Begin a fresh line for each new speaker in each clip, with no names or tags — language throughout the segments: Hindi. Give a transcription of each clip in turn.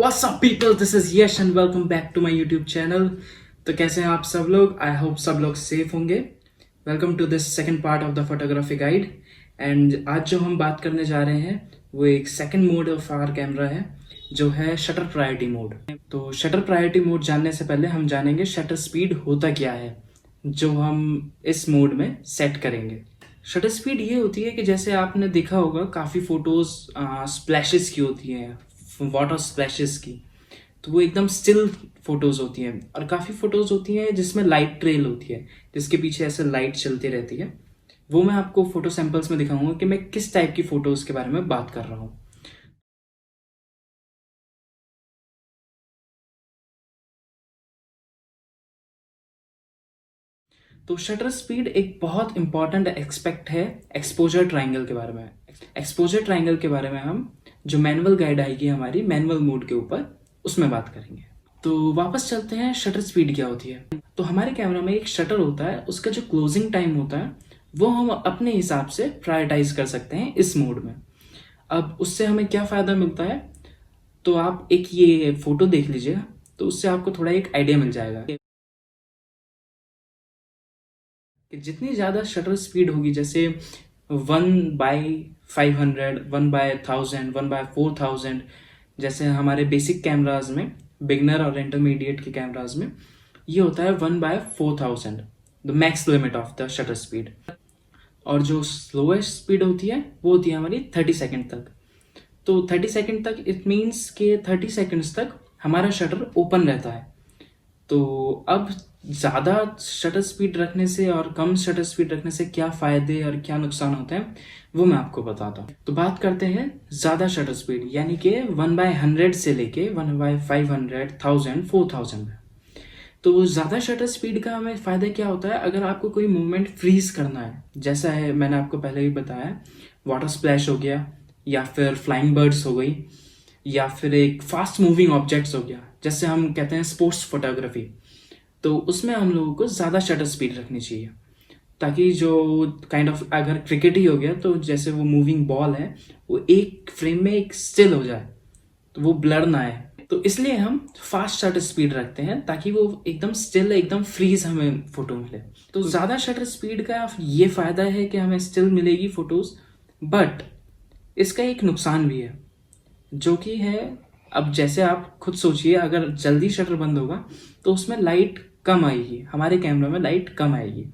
What's up people, this is Yash and welcome back to my YouTube channel. तो कैसे हैं आप सब लोग? आई होप सब लोग सेफ होंगे। Welcome to this second part of the photography guide. And आज जो हम बात करने जा रहे हैं वो एक second mode of our camera है, जो है शटर प्रायोरिटी मोड। तो शटर प्रायोरिटी मोड जानने से पहले हम जानेंगे शटर स्पीड होता क्या है, जो हम इस मोड में सेट करेंगे। शटर स्पीड ये होती है कि जैसे आपने देखा होगा काफ़ी फोटोज स्प्लैशेस की होती हैं, वाटर स्प्लैशेस की, तो वो एकदम स्टिल फोटोज होती हैं। और काफ़ी फोटोज होती हैं जिसमें लाइट ट्रेल होती है, जिसके पीछे ऐसे लाइट चलती रहती है। वो मैं आपको फोटो सैंपल्स में दिखाऊंगा कि मैं किस टाइप की फोटोज के बारे में बात कर रहा हूँ। तो शटर स्पीड एक बहुत इंपॉर्टेंट एक्सपेक्ट है एक्सपोजर ट्रायंगल के बारे में। एक्सपोजर ट्रायंगल के बारे में हम जो मैनुअल गाइड आएगी हमारी मैनुअल मोड के ऊपर, उसमें बात करेंगे। तो वापस चलते हैं, शटर स्पीड क्या होती है। तो हमारे कैमरा में एक शटर होता है, उसका जो क्लोजिंग टाइम होता है वो हम अपने हिसाब से प्रायोरिटाइज कर सकते हैं इस मोड में। अब उससे हमें क्या फ़ायदा मिलता है, तो आप एक ये फोटो देख लीजिएगा, तो उससे आपको थोड़ा एक आइडिया मिल जाएगा कि जितनी ज़्यादा शटर स्पीड होगी, जैसे 1/500, 1/1000, 1/4000, जैसे हमारे बेसिक कैमराज में, बिगनर और इंटरमीडिएट के कैमराज में ये होता है 1/4000, the max limit of the shutter speed. और जो स्लोएस्ट स्पीड होती है वो होती है हमारी 30 सेकेंड तक। तो 30 सेकेंड तक इट मीन्स के 30 सेकेंड्स तक हमारा शटर ओपन रहता है। तो अब ज़्यादा शटर स्पीड रखने से और कम शटर स्पीड रखने से क्या फ़ायदे और क्या नुकसान होते हैं वो मैं आपको बताता हूँ। तो बात करते हैं ज़्यादा शटर स्पीड, यानी कि 1/100 से लेके 1/500, 1000, 4000 में। तो ज़्यादा शटर स्पीड का हमें फ़ायदा क्या होता है, अगर आपको कोई मूवमेंट फ्रीज करना है, जैसा है मैंने आपको पहले ही बताया, वाटर स्प्लैश हो गया, या फिर फ्लाइंग बर्ड्स हो गई, या फिर एक फास्ट मूविंग ऑब्जेक्ट्स हो गया, जैसे हम कहते हैं स्पोर्ट्स फोटोग्राफी, तो उसमें हम लोगों को ज़्यादा शटर स्पीड रखनी चाहिए, ताकि जो काइंड ऑफ अगर क्रिकेट ही हो गया तो जैसे वो मूविंग बॉल है वो एक फ्रेम में एक स्टिल हो जाए, तो वो ब्लर ना आए। तो इसलिए हम फास्ट शटर स्पीड रखते हैं ताकि वो एकदम स्टिल, एकदम फ्रीज हमें फोटो मिले। तो ज़्यादा शटर स्पीड का ये फ़ायदा है कि हमें स्टिल मिलेगी फोटोज़, बट इसका एक नुकसान भी है, जो कि है, अब जैसे आप खुद सोचिए, अगर जल्दी शटर बंद होगा तो उसमें लाइट कम आएगी, हमारे कैमरा में लाइट कम आएगी।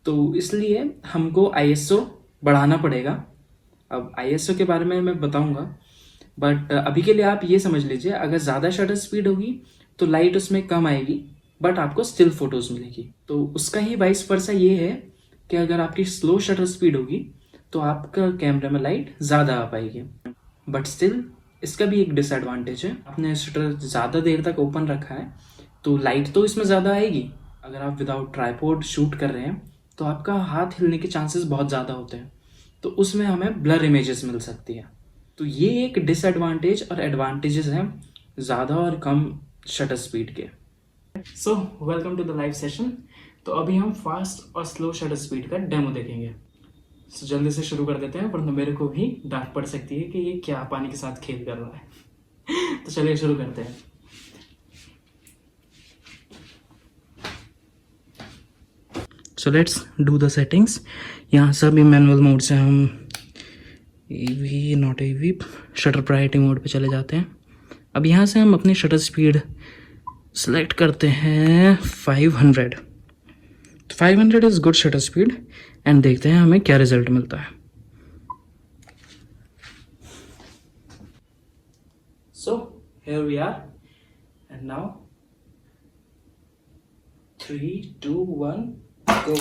तो इसलिए हमको आईएसओ बढ़ाना पड़ेगा। अब आईएसओ के बारे में मैं बताऊंगा, बट अभी के लिए आप ये समझ लीजिए, अगर ज़्यादा शटर स्पीड होगी तो लाइट उसमें कम आएगी, बट आपको स्टिल फोटोज़ मिलेगी। तो उसका ही वाइस वर्सा ये है कि अगर आपकी स्लो शटर स्पीड होगी तो आपका कैमरा में लाइट ज़्यादा आ पाएगी, बट स्टिल इसका भी एक डिसएडवांटेज है। आपने शटर ज़्यादा देर तक ओपन रखा है तो लाइट तो इसमें ज़्यादा आएगी। अगर आप विदाउट ट्राइपॉड शूट कर रहे हैं तो आपका हाथ हिलने के चांसेस बहुत ज़्यादा होते हैं, तो उसमें हमें ब्लर इमेजेस मिल सकती है। तो ये एक डिसएडवांटेज और एडवांटेजेस हैं ज़्यादा और कम शटर स्पीड के। So welcome to the live session. तो अभी हम फास्ट और स्लो शटर स्पीड का डेमो देखेंगे। तो जल्दी से शुरू कर देते हैं, वरना मेरे को भी डांट पड़ सकती है कि ये क्या पानी के साथ खेल कर रहा है। तो चलिए शुरू करते हैं। So let's do the settings. यहाँ सभी मैनुअल मोड से हम AV not AV shutter priority mode पे चले जाते हैं। अब यहाँ से हम अपनी शटर स्पीड सेलेक्ट करते हैं 500। 500 is good shutter speed, and देखते हैं हमें क्या रिजल्ट मिलता है। So here we are, and now 3, 2, 1 go.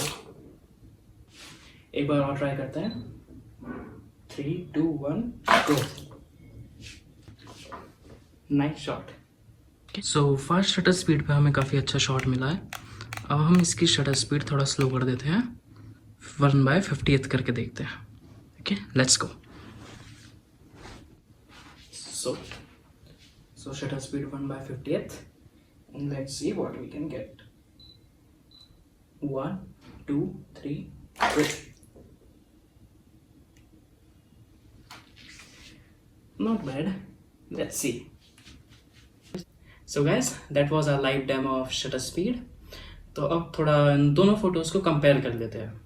एक बार और ट्राई करते हैं। 3, 2, 1 go. Nice shot. So fast shutter speed पे हमें काफ़ी अच्छा शॉट मिला है। अब हम इसकी शटर स्पीड थोड़ा स्लो कर देते हैं, 1/50th करके देखते हैं। Okay, let's go. So shutter speed 1/50th, and let's see what we can get. 1, 2, 3, 4. Not bad. Let's see. So guys, that was our live demo of shutter speed. तो अब थोड़ा इन दोनों फोटोज को कंपेयर कर लेते हैं।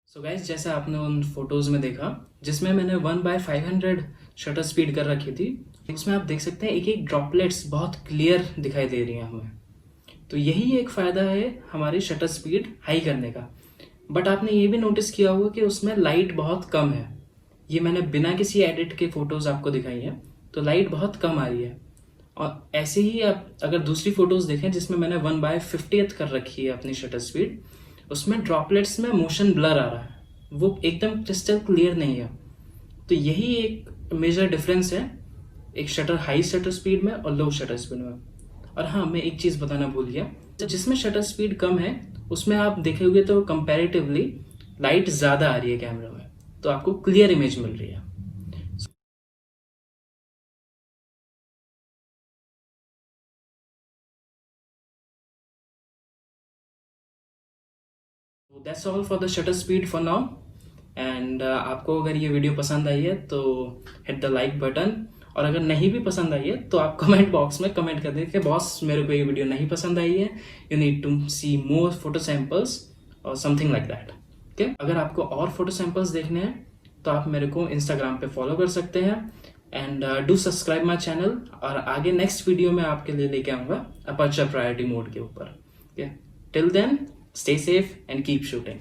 सो गाइस, जैसे आपने उन फोटोज में देखा जिसमें मैंने 1/500 शटर स्पीड कर रखी थी, उसमें आप देख सकते हैं एक एक ड्रॉपलेट्स बहुत क्लियर दिखाई दे रही हैं हमें। तो यही एक फ़ायदा है हमारी शटर स्पीड हाई करने का। बट आपने ये भी नोटिस किया होगा कि उसमें लाइट बहुत कम है। ये मैंने बिना किसी एडिट के फोटोज आपको दिखाई है, तो लाइट बहुत कम आ रही है। और ऐसे ही आप अगर दूसरी फोटोज देखें जिसमें मैंने 1/50th कर रखी है अपनी शटर स्पीड, उसमें ड्रॉपलेट्स में मोशन ब्लर आ रहा है, वो एकदम क्रिस्टल क्लियर नहीं है। तो यही एक मेजर डिफरेंस है एक हाई शटर स्पीड में और लो शटर स्पीड में। और हाँ, मैं एक चीज़ बताना भूल गया, तो जिसमें शटर स्पीड कम है उसमें आप देखेंगे तो कंपैरेटिवली लाइट ज़्यादा आ रही है कैमरा में, तो आपको क्लियर इमेज मिल रही है। That's all for the shutter speed for now. And आपको अगर ये वीडियो पसंद आई है तो हिट द लाइक बटन, और अगर नहीं भी पसंद आई है तो आप कमेंट बॉक्स में कमेंट कर दें कि बॉस मेरे को ये वीडियो नहीं पसंद आई है, you need to see more photo samples और समथिंग लाइक दैट। ओके, अगर आपको और फोटो सैम्पल्स देखने हैं तो आप मेरे को इंस्टाग्राम पे फॉलो कर सकते हैं। And do subscribe my channel, और आगे नेक्स्ट वीडियो में आपके लिए लेके आऊँगा अपर्चर प्रायोरिटी मोड के ऊपर। Okay, till then, stay safe and keep shooting.